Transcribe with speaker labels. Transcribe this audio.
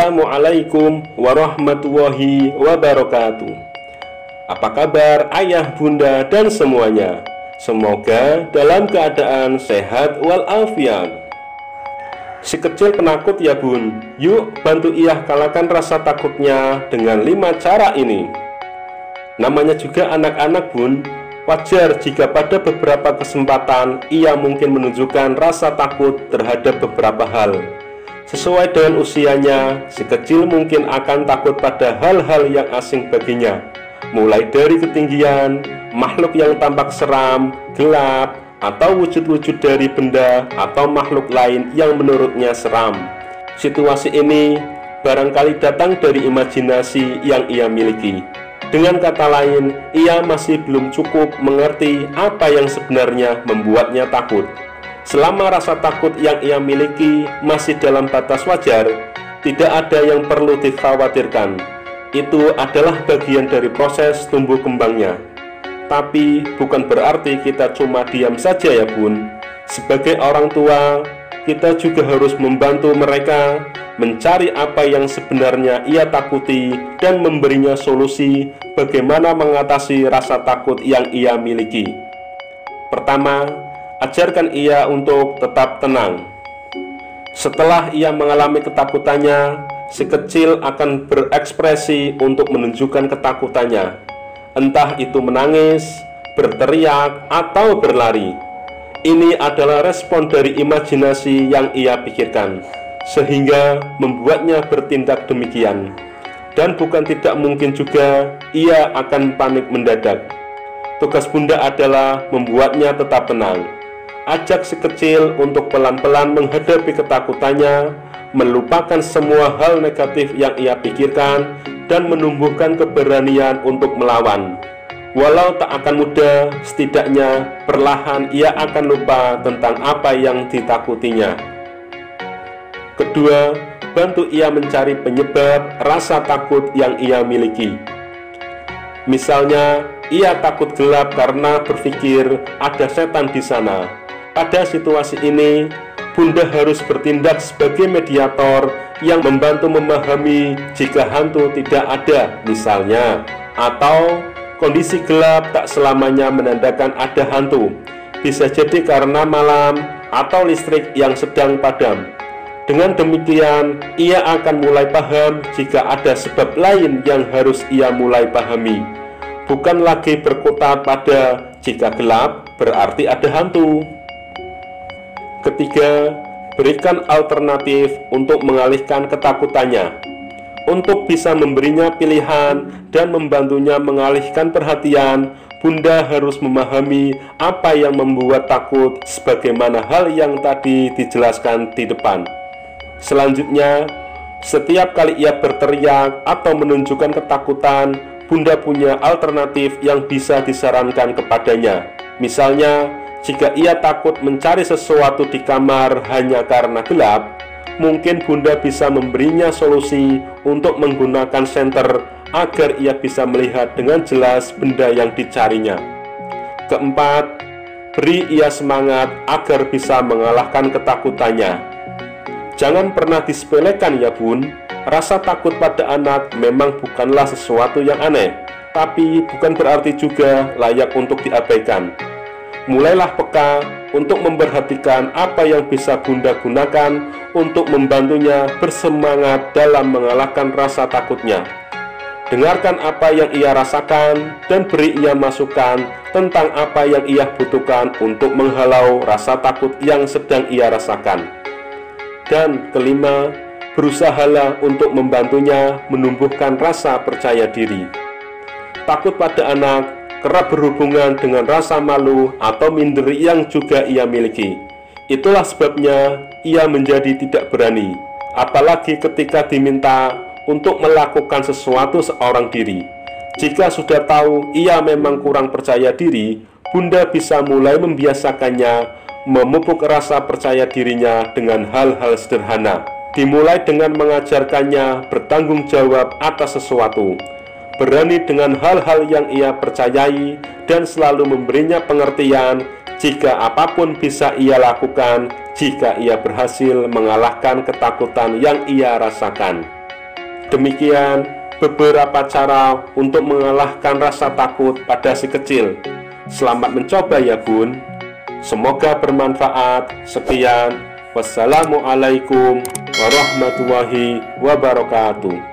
Speaker 1: Assalamualaikum warahmatullahi wabarakatuh. Apa kabar ayah, bunda, dan semuanya? Semoga dalam keadaan sehat walafiat. Si kecil penakut ya bun. Yuk bantu Iyah kalahkan rasa takutnya dengan 5 cara ini. Namanya juga anak-anak bun. Wajar jika pada beberapa kesempatan ia mungkin menunjukkan rasa takut terhadap beberapa hal. Sesuai dengan usianya, si kecil mungkin akan takut pada hal-hal yang asing baginya, mulai dari ketinggian, makhluk yang tampak seram, gelap, atau wujud-wujud dari benda atau makhluk lain yang menurutnya seram. Situasi ini barangkali datang dari imajinasi yang ia miliki. Dengan kata lain, ia masih belum cukup mengerti apa yang sebenarnya membuatnya takut. Selama rasa takut yang ia miliki masih dalam batas wajar, tidak ada yang perlu dikhawatirkan. Itu adalah bagian dari proses tumbuh kembangnya. Tapi bukan berarti kita cuma diam saja ya bun. Sebagai orang tua, kita juga harus membantu mereka mencari apa yang sebenarnya ia takuti dan memberinya solusi bagaimana mengatasi rasa takut yang ia miliki. Pertama, ajarkan ia untuk tetap tenang. Setelah ia mengalami ketakutannya, si kecil akan berekspresi untuk menunjukkan ketakutannya. Entah itu menangis, berteriak, atau berlari. Ini adalah respon dari imajinasi yang ia pikirkan, sehingga membuatnya bertindak demikian. Dan bukan tidak mungkin juga ia akan panik mendadak. Tugas bunda adalah membuatnya tetap tenang. Ajak si kecil untuk pelan-pelan menghadapi ketakutannya, melupakan semua hal negatif yang ia pikirkan, dan menumbuhkan keberanian untuk melawan. Walau tak akan mudah, setidaknya perlahan ia akan lupa tentang apa yang ditakutinya. Kedua, bantu ia mencari penyebab rasa takut yang ia miliki. Misalnya, ia takut gelap karena berpikir ada setan di sana. Pada situasi ini, bunda harus bertindak sebagai mediator yang membantu memahami jika hantu tidak ada misalnya, atau kondisi gelap tak selamanya menandakan ada hantu. Bisa jadi karena malam atau listrik yang sedang padam. Dengan demikian, ia akan mulai paham jika ada sebab lain yang harus ia mulai pahami. Bukan lagi berkutat pada jika gelap berarti ada hantu. Ketiga, berikan alternatif untuk mengalihkan ketakutannya. Untuk bisa memberinya pilihan dan membantunya mengalihkan perhatian, bunda harus memahami apa yang membuat takut sebagaimana hal yang tadi dijelaskan di depan. Selanjutnya, setiap kali ia berteriak atau menunjukkan ketakutan, bunda punya alternatif yang bisa disarankan kepadanya. Misalnya, jika ia takut mencari sesuatu di kamar hanya karena gelap, mungkin bunda bisa memberinya solusi untuk menggunakan senter agar ia bisa melihat dengan jelas benda yang dicarinya. Keempat, beri ia semangat agar bisa mengalahkan ketakutannya. Jangan pernah disepelekan ya bun. Rasa takut pada anak memang bukanlah sesuatu yang aneh, tapi bukan berarti juga layak untuk diabaikan. Mulailah peka untuk memperhatikan apa yang bisa bunda gunakan untuk membantunya bersemangat dalam mengalahkan rasa takutnya. Dengarkan apa yang ia rasakan dan beri ia masukan tentang apa yang ia butuhkan untuk menghalau rasa takut yang sedang ia rasakan. Dan kelima, berusahalah untuk membantunya menumbuhkan rasa percaya diri. Takut pada anak kerap berhubungan dengan rasa malu atau minder yang juga ia miliki. Itulah sebabnya ia menjadi tidak berani, apalagi ketika diminta untuk melakukan sesuatu seorang diri. Jika sudah tahu ia memang kurang percaya diri, bunda bisa mulai membiasakannya memupuk rasa percaya dirinya dengan hal-hal sederhana. Dimulai dengan mengajarkannya bertanggung jawab atas sesuatu, berani dengan hal-hal yang ia percayai, dan selalu memberinya pengertian jika apapun bisa ia lakukan jika ia berhasil mengalahkan ketakutan yang ia rasakan. Demikian beberapa cara untuk mengalahkan rasa takut pada si kecil. Selamat mencoba ya Bun. Semoga bermanfaat. Sekian. Wassalamualaikum warahmatullahi wabarakatuh.